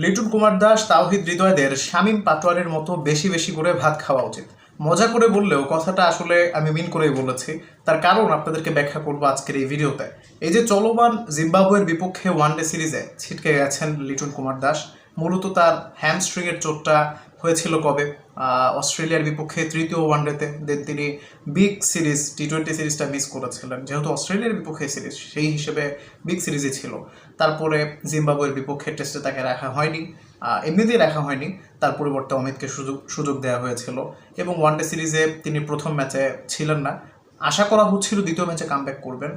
লিটন কুমার দাস, তাওহিদ হৃদয়দের শামীম পাটোয়ারির মতো বেশি বেশি করে ভাত খাওয়া উচিত। মজা করে বললেও কথাটা আসলে আমি মিন করেই বলেছি। তার কারণ আপনাদেরকে ব্যাখ্যা করবো আজকের এই ভিডিওতে। এই যে চলমান জিম্বাবুয়ের বিপক্ষে ওয়ানডে সিরিজে ছিটকে গেছেন লিটন কুমার দাস। মূলত তার হ্যামস্ট্রিংয়ের চোটটা হয়েছিল কবে? অস্ট্রেলিয়ার বিপক্ষে তৃতীয় ওয়ানডেতে। দেন তিনি বিগ সিরিজ টি-20 সিরিজটা মিস করেছিলেন, যেহেতু অস্ট্রেলিয়ার বিপক্ষে সিরিজ সেই হিসেবে বিগ সিরিজই ছিল। তারপরে জিম্বাবুয়ের বিপক্ষে টেস্টে তাকে রাখা হয়নি, এমনিতেই রাখা হয়নি, তার পরিবর্তে অমিতকে সুযোগ দেওয়া হয়েছিল এবং ওয়ানডে সিরিজে তিনি প্রথম ম্যাচে ছিলেন না। আশা করা হচ্ছিল দ্বিতীয় ম্যাচে কামব্যাক করবেন।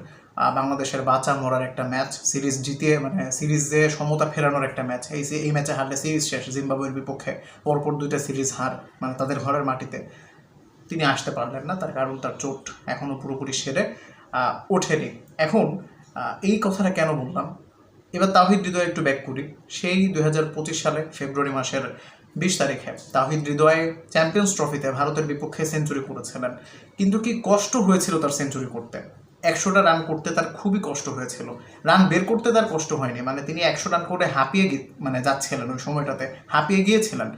বাংলাদেশের বাঁচা মরার একটা ম্যাচ, সিরিজ জিতিয়ে মানে সিরিজে সমতা ফেরানোর একটা ম্যাচ। এই ম্যাচে হারলে সিরিজ শেষ। জিম্বাবুয়ের বিপক্ষে পরপর দুইটা সিরিজ হার, মানে তাদের ঘরের মাটিতে। তিনি আসতে পারলেন না, তার কারণ তার চোট এখনও পুরোপুরি সেরে ওঠেনি। এখন এই কথাটা কেন বললাম? এবার তাওহিদ হৃদয় একটু ব্যাক করি। সেই 2025 সালে ফেব্রুয়ারি মাসের 20 তারিখে তাওহিদ হৃদয় চ্যাম্পিয়ন্স ট্রফিতে ভারতের বিপক্ষে সেঞ্চুরি করেছিলেন। কিন্তু কি কষ্ট হয়েছিল তার সেঞ্চুরি করতে। 100টা রান করতে তার খুবই কষ্ট হয়েছিল। রান বের করতে তার কষ্ট হয়নি, মানে তিনি 100 রান করে হাঁপিয়ে যাচ্ছিলেন, ওই সময়টাতে হাঁপিয়ে গিয়েছিলেন।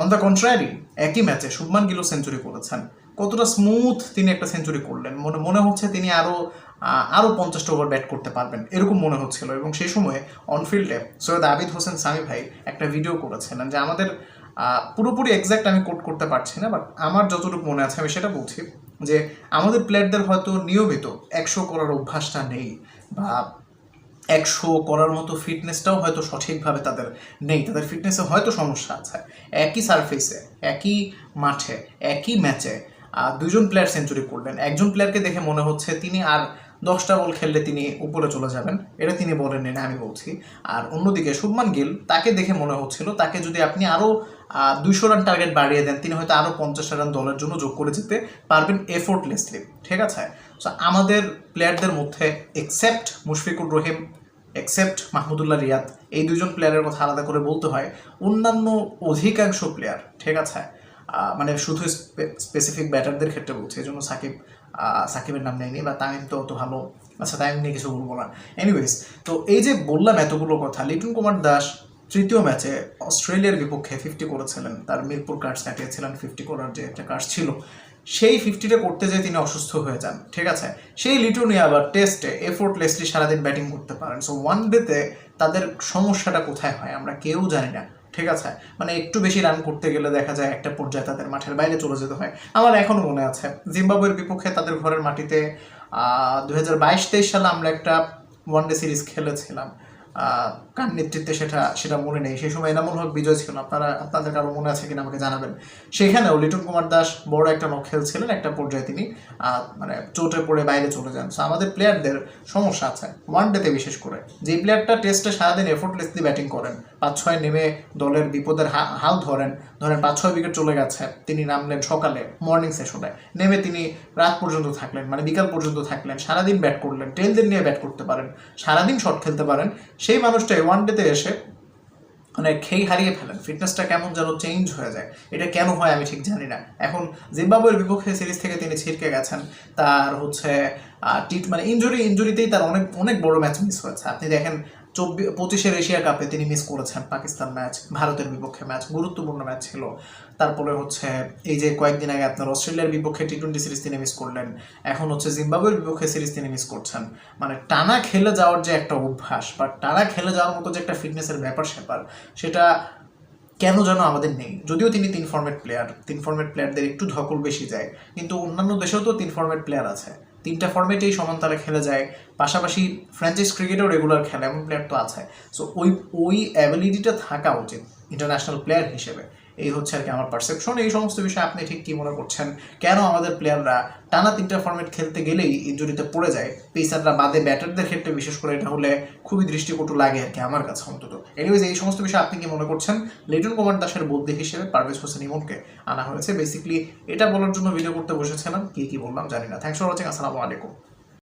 অন দ্য কন্ট্রারি, একই ম্যাচে শুভমান গিলও সেঞ্চুরি করেছেন। কতটা স্মুথ তিনি একটা সেঞ্চুরি করলেন, মনে হচ্ছে তিনি আরও 50টা ওভার ব্যাট করতে পারবেন, এরকম মনে হচ্ছিল। এবং সেই সময়ে অনফিল্ডে সৈয়দ আবিদ হোসেন সামি ভাই একটা ভিডিও করেছিলেন, যে আমাদের পুরোপুরি এক্স্যাক্ট আমি কোট করতে পারছি না, বাট আমার যতটুকু মনে আছে আমি সেটা বলছি, যে আমাদের প্লেয়ারদের হয়তো নিয়মিত 100 করার অভ্যাসটা নেই, বা 100 করার মতো ফিটনেসটাও হয়তো সঠিকভাবে তাদের নেই, তাদের ফিটনেসে হয়তো সমস্যা আছে। একই সারফেসে, একই মাঠে, একই ম্যাচে দুইজন প্লেয়ার সেঞ্চুরি করলেন। একজন প্লেয়ারকে দেখে মনে হচ্ছে তিনি আর 10টা বল খেললে তিনি উপরে চলে যাবেন, এটা তিনি বলেননি না, আমি বলছি। আর অন্যদিকে শুভমান গিল, তাকে দেখে মনে হচ্ছিল তাকে যদি আপনি আরও 200 রান টার্গেট বাড়িয়ে দেন, তিনি হয়তো আরও 50 রান দলের জন্য যোগ করে যেতে পারবেন এফোর্টলেসলি। ঠিক আছে, সো আমাদের প্লেয়ারদের মধ্যে এক্সেপ্ট মুশফিকুর রহিম, এক্সেপ্ট মাহমুদুল্লাহ রিয়াদ, এই দুজন প্লেয়ারের কথা আলাদা করে বলতে হয়, অন্যান্য অধিকাংশ প্লেয়ার, ঠিক আছে, মানে শুধু স্পেসিফিক ব্যাটারদের ক্ষেত্রে বলছি, এই জন্য সাকিবের নাম নেয়নি, বা তামিম তো অত ভালো, আচ্ছা তামিম নিয়ে কিছু বলবো না। এনিওয়েজ, তো এই যে বললাম এতগুলো কথা, লিটন কুমার দাস তৃতীয় ম্যাচে অস্ট্রেলিয়ার বিপক্ষে 50 করেছিলেন। তার মিরপুর কার্ডস কাটিয়েছিলেন 50 করার যে একটা কার্ডস ছিল, সেই 50টা করতে যেয়ে তিনি অসুস্থ হয়ে যান। ঠিক আছে, সেই লিটনই আবার টেস্টে এফোর্টলেসলি সারাদিন ব্যাটিং করতে পারেন। সো ওয়ান ডেতে তাদের সমস্যাটা কোথায় হয় আমরা কেউ জানি না। ঠিক আছে, মানে একটু বেশি রান করতে গেলে দেখা যায় একটা পর্যায়ে তাদের মাঠের বাইরে চলে যেতে হয়। আমার এখনও মনে আছে জিম্বাবুয়ের বিপক্ষে তাদের ঘরের মাটিতে 2022-23 সালে আমরা একটা ওয়ানডে সিরিজ খেলেছিলাম। কার নেতৃত্বে সেটা মনে নেই। সেই সময় এনামুল হক বিজয় ছিল, আপনাদের কারো মনে আছে কিনা আমাকে জানাবেন। সেখানেও লিটন কুমার দাস বড় একটা নক খেলছিলেন, একটা পর্যায়ে তিনি মানে চোটে পড়ে বাইরে চলে যান। সো আমাদের প্লেয়ারদের সমস্যা আছে ওয়ানডেতে, বিশেষ করে যে প্লেয়ারটা টেস্টে সারাদিন এফোর্টলেসলি ব্যাটিং করেন, 5-6 নেমে দলের বিপদের হাল ধরেন 5-6 উইকেট চলে গেছে, তিনি নামলেন সকালে মর্নিং সেশনে, নেমে তিনি রাত পর্যন্ত থাকলেন, মানে বিকাল পর্যন্ত থাকলেন, সারাদিন ব্যাট করলেন, টেলদের নিয়ে ব্যাট করতে পারেন, সারাদিন শট খেলতে পারেন, সেই মানুষটাই ওয়ানডেতে এসে মানে খেই হারিয়ে ফেলেন। ফিটনেসটা কেমন যেন চেঞ্জ হয়ে যায়, এটা কেন হয় আমি ঠিক জানি না। এখন জিম্বাবুয়ের বিপক্ষে সিরিজ থেকে তিনি ছিটকে গেছেন, তার হচ্ছে মানে ইঞ্জুরিতেই তার অনেক বড় ম্যাচ মিস হয়েছে। আপনি দেখেন 25-এর এশিয়া কাপে তিনি মিস করেছেন পাকিস্তান ম্যাচ, ভারতের বিপক্ষে ম্যাচ, গুরুত্বপূর্ণ ম্যাচ ছিল। তারপরে হচ্ছে এই যে কয়েকদিন আগে আপনার অস্ট্রেলিয়ার বিপক্ষে টি-20 সিরিজ তিনি মিস করলেন, এখন হচ্ছে জিম্বাবুয়ের বিপক্ষে সিরিজ তিনি মিস করছেন। মানে টানা খেলে যাওয়ার যে একটা অভ্যাস, বা টানা খেলে যাওয়ার মতো যে একটা ফিটনেসের ব্যাপার সেটা কেন যেন আমাদের নেই। যদিও তিনি 3 ফরম্যাট প্লেয়ারদের একটু ধকল বেশি যায়, কিন্তু অন্যান্য দেশেও তো 3 ফরম্যাট প্লেয়ার আছে, 3টা ফরম্যাটেই সমান তালে খেলে যায়, পাশাপাশি ফ্র্যাঞ্চাইজ ক্রিকেটেও রেগুলার খেলে এমন প্লেয়ার তো আছে। সো ওই অ্যাবিলিটিটা থাকা উচিত ইন্টারন্যাশনাল প্লেয়ার হিসেবে। এই হচ্ছে আর কি আমার পারসেপশন। এই সমস্ত বিষয়ে আপনি ঠিক কী মনে করছেন? কেন আমাদের প্লেয়াররা টানা 3টা ফরম্যাট খেলতে গেলেই ইনজুরিতে পড়ে যায়? পেসাররা বাদে ব্যাটারদের ক্ষেত্রে বিশেষ করে এটা হলে খুবই দৃষ্টিকটু লাগে আর কি, আমার কাছে অন্তত। এনিওয়েজ, এই সমস্ত বিষয়ে আপনি কি মনে করছেন? লিটন কুমার দাসের বদলি হিসেবে পারভেজ হোসেন ইমনকে আনা হয়েছে। বেসিক্যালি এটা বলার জন্য ভিডিও করতে বসেছিলাম, কি বললাম জানি না। থ্যাংকস ফর ওয়াচিং, আসসালামু আলাইকুম।